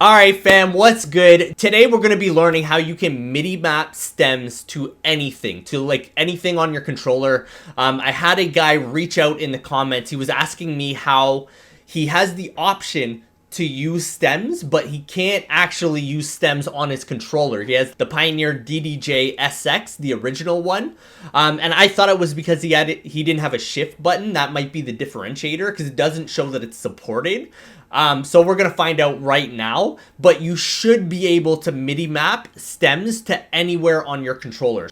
Alright fam, what's good? Today we're going to be learning how you can MIDI map stems to anything, anything on your controller. I had a guy reach out in the comments. He was asking me how he has the option to use stems, but he can't actually use stems on his controller. He has the Pioneer DDJ SX, the original one, and I thought it was because he didn't have a shift button. That might be the differentiator because it doesn't show that it's supported. So we're gonna find out right now, but you should be able to MIDI map stems to anywhere on your controller.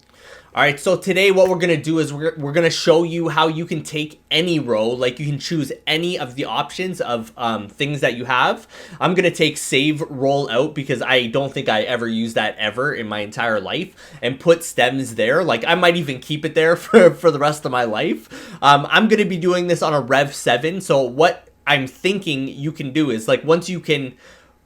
Alright, so today what we're gonna do is we're gonna show you how you can take any row, like you can choose any of the options of things that you have. I'm gonna take save roll out because I don't think I ever used that ever in my entire life, and put stems there. Like I might even keep it there for the rest of my life. I'm gonna be doing this on a Rev7, so what I'm thinking you can do is, like, once you can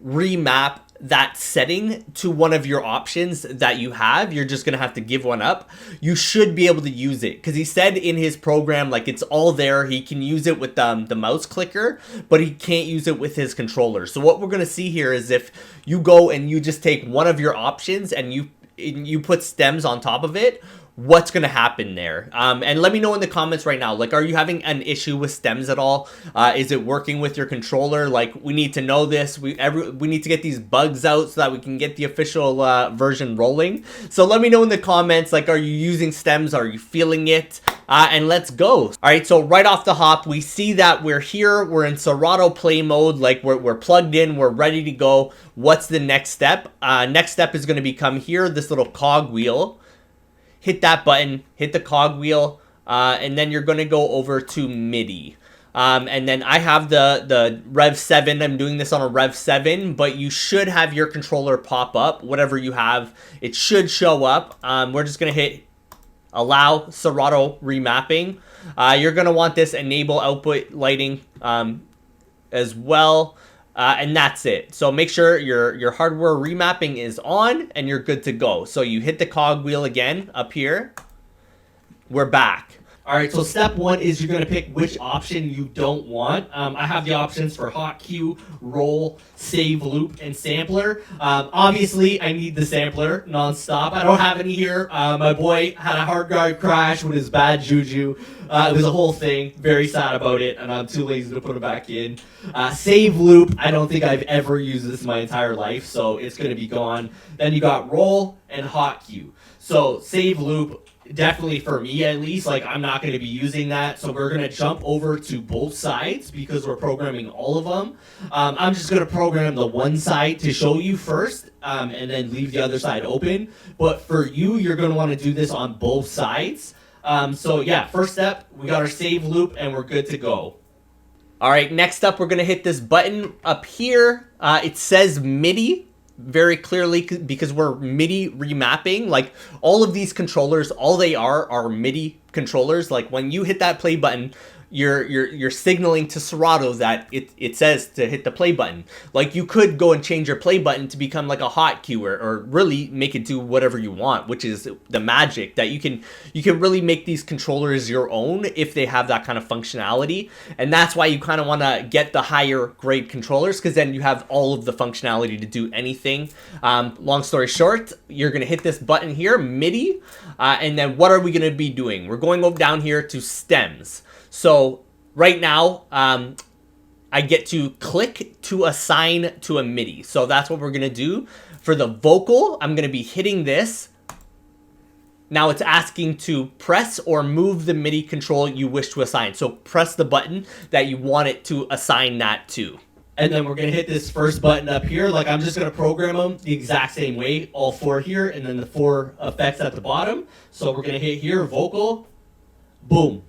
remap that setting to one of your options that you have, you're just gonna have to give one up. You should be able to use it because he said in his program, like, it's all there. He can use it with the mouse clicker, but he can't use it with his controller. So what we're gonna see here is if you go and you just take one of your options and you put stems on top of it, what's gonna happen there. And let me know in the comments right now, like, are you having an issue with stems at all? Is it working with your controller? Like, we need to know this. We need to get these bugs out so that we can get the official version rolling. So let me know in the comments, like, are you using stems? Are you feeling it? And let's go. All right, so right off the hop, we see that we're here. We're in Serato play mode. Like, we're plugged in. We're ready to go. What's the next step? Next step is going to become here, this little cog wheel. Hit that button, hit the cog wheel, and then you're going to go over to MIDI. And then I have the Rev7. I'm doing this on a Rev7, but you should have your controller pop up. Whatever you have, it should show up. We're just going to hit allow Serato remapping. You're going to want this enable output lighting as well. And that's it. So make sure your hardware remapping is on and you're good to go. So you hit the cog wheel again up here. We're back. All right, so step one is you're going to pick which option you don't want. I have the options for hot cue, roll, save loop, and sampler. Obviously, I need the sampler nonstop. I don't have any here. My boy had a hard drive crash with his bad juju. It was a whole thing. Very sad about it, and I'm too lazy to put it back in. Save loop, I don't think I've ever used this in my entire life, so it's going to be gone. Then you got roll and hot cue. So save loop, definitely for me at least, like, I'm not going to be using that, so we're going to jump over to both sides because we're programming all of them. I'm just going to program the one side to show you first, and then leave the other side open. But for you, you're going to want to do this on both sides. So yeah, first step, we got our save loop and we're good to go. All right, next up, we're going to hit this button up here. It says MIDI very clearly because we're MIDI remapping. Like, all of these controllers, all they are MIDI controllers. Like, when you hit that play button, you're signaling to Serato that it says to hit the play button. Like, you could go and change your play button to become like a hot cue, or really make it do whatever you want, which is the magic that you can really make these controllers your own if they have that kind of functionality. And that's why you kind of want to get the higher grade controllers, because then you have all of the functionality to do anything. Long story short, you're going to hit this button here, MIDI, and then what are we going to be doing? We're going over down here to stems. So right now, I get to click to assign to a MIDI. So that's what we're going to do. For the vocal, I'm going to be hitting this. Now it's asking to press or move the MIDI control you wish to assign. So press the button that you want it to assign that to. And then we're going to hit this first button up here. Like, I'm just going to program them the exact same way, all four here, and then the four effects at the bottom. So we're going to hit here, vocal, boom.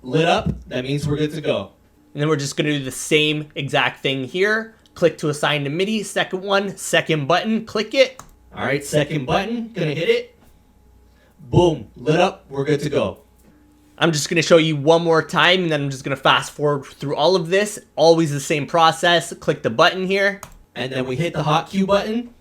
Lit up, that means we're good to go. And then we're just going to do the same exact thing here. Click to assign to MIDI, second one, second button, click it. All right, second button, gonna hit it. Boom, lit up, we're good to go. I'm just going to show you one more time, and then I'm just going to fast forward through all of this. Always the same process. Click the button here, and then we hit the hot cue button.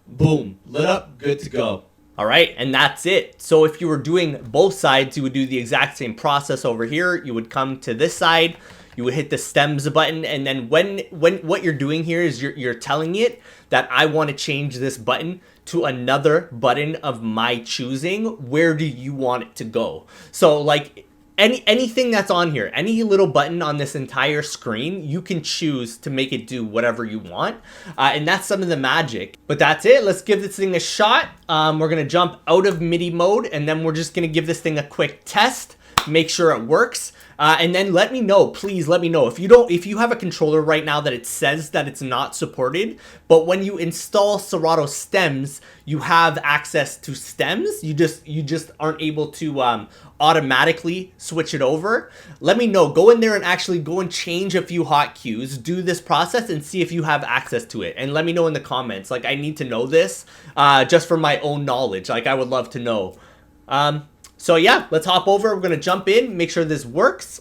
Boom, lit up, good to go. All right, and that's it. So if you were doing both sides, you would do the exact same process over here. You would come to this side, you would hit the stems button, and then when what you're doing here is you're telling it that I want to change this button to another button of my choosing. Where do you want it to go? So like anything that's on here, any little button on this entire screen, you can choose to make it do whatever you want. And that's some of the magic. But that's it. Let's give this thing a shot. We're going to jump out of MIDI mode, and then we're just going to give this thing a quick test, make sure it works. And then let me know, please let me know if you have a controller right now that it says that it's not supported, but when you install Serato stems, you have access to stems. You just aren't able to automatically switch it over. Let me know. Go in there and actually go and change a few hotkeys. Do this process and see if you have access to it. And let me know in the comments. Like, I need to know this just for my own knowledge. Like, I would love to know. So yeah, let's hop over. We're gonna jump in, make sure this works.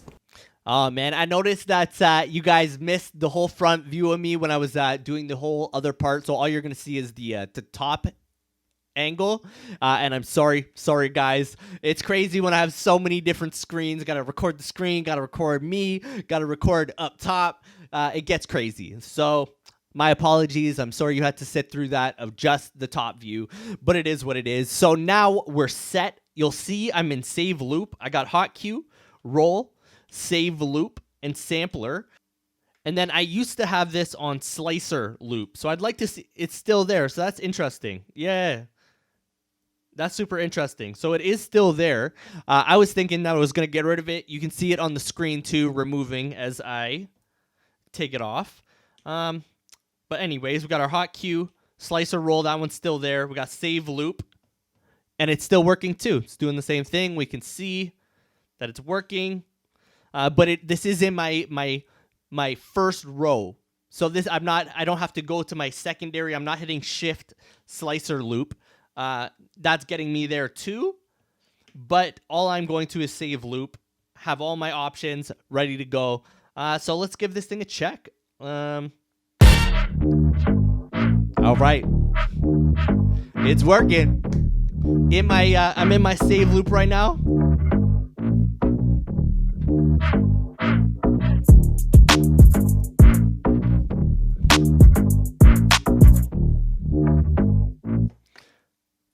Oh man, I noticed that you guys missed the whole front view of me when I was doing the whole other part. So all you're gonna see is the top angle, and I'm sorry guys. It's crazy when I have so many different screens. Gotta record the screen, gotta record me, gotta record up top. It gets crazy. So my apologies. I'm sorry you had to sit through that of just the top view, but it is what it is. So now we're set. You'll see I'm in save loop. I got hot cue, roll, save loop, and sampler. And then I used to have this on slicer loop. So I'd like to see it's still there. So that's interesting. Yeah. That's super interesting. So it is still there. I was thinking that I was going to get rid of it. You can see it on the screen too, removing as I take it off. But anyways, we got our hot cue, slicer roll. That one's still there. We got save loop. And it's still working too. It's doing the same thing. We can see that it's working. But this is in my first row. So this I don't have to go to my secondary. I'm not hitting shift slicer loop. That's getting me there too. But all I'm going to is save loop. Have all my options ready to go. So let's give this thing a check. All right. It's working. I'm in my save loop right now.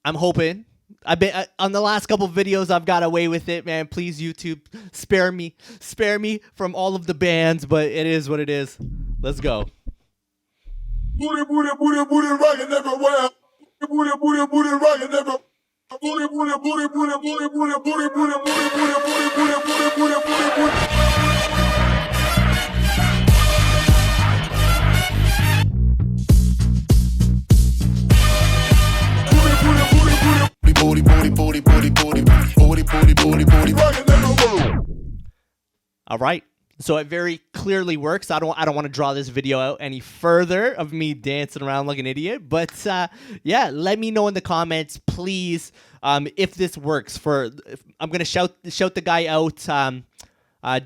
I'm hoping. I've been on the last couple videos I've got away with it, man. Please YouTube, spare me from all of the bans, but it is what it is. Let's go. Booty, booty, booty, booty, rockin' everywhere. Booty, booty, booty, rockin' everywhere. Booty, booty, booty, booty, booty, booty, booty, booty, booty, booty, booty, booty, booty, booty, booty, booty. Booty, booty, booty, booty, booty, booty, booty, booty, booty, rockin' everywhere. All right. So it very clearly works. I don't want to draw this video out any further of me dancing around like an idiot. But yeah, let me know in the comments, please, if this works. I'm gonna shout the guy out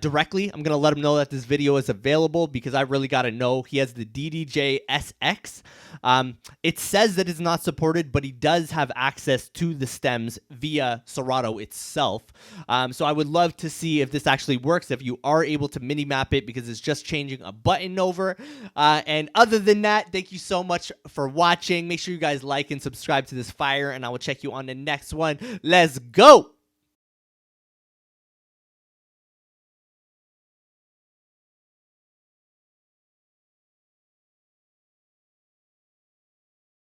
directly. I'm gonna let him know that this video is available because I really gotta know. He has the DDJ SX. It says that it's not supported, but he does have access to the stems via Serato itself. So I would love to see if this actually works, if you are able to mini map it, because it's just changing a button over. And other than that, thank you so much for watching. Make sure you guys like and subscribe to this fire, and I will check you on the next one. Let's go!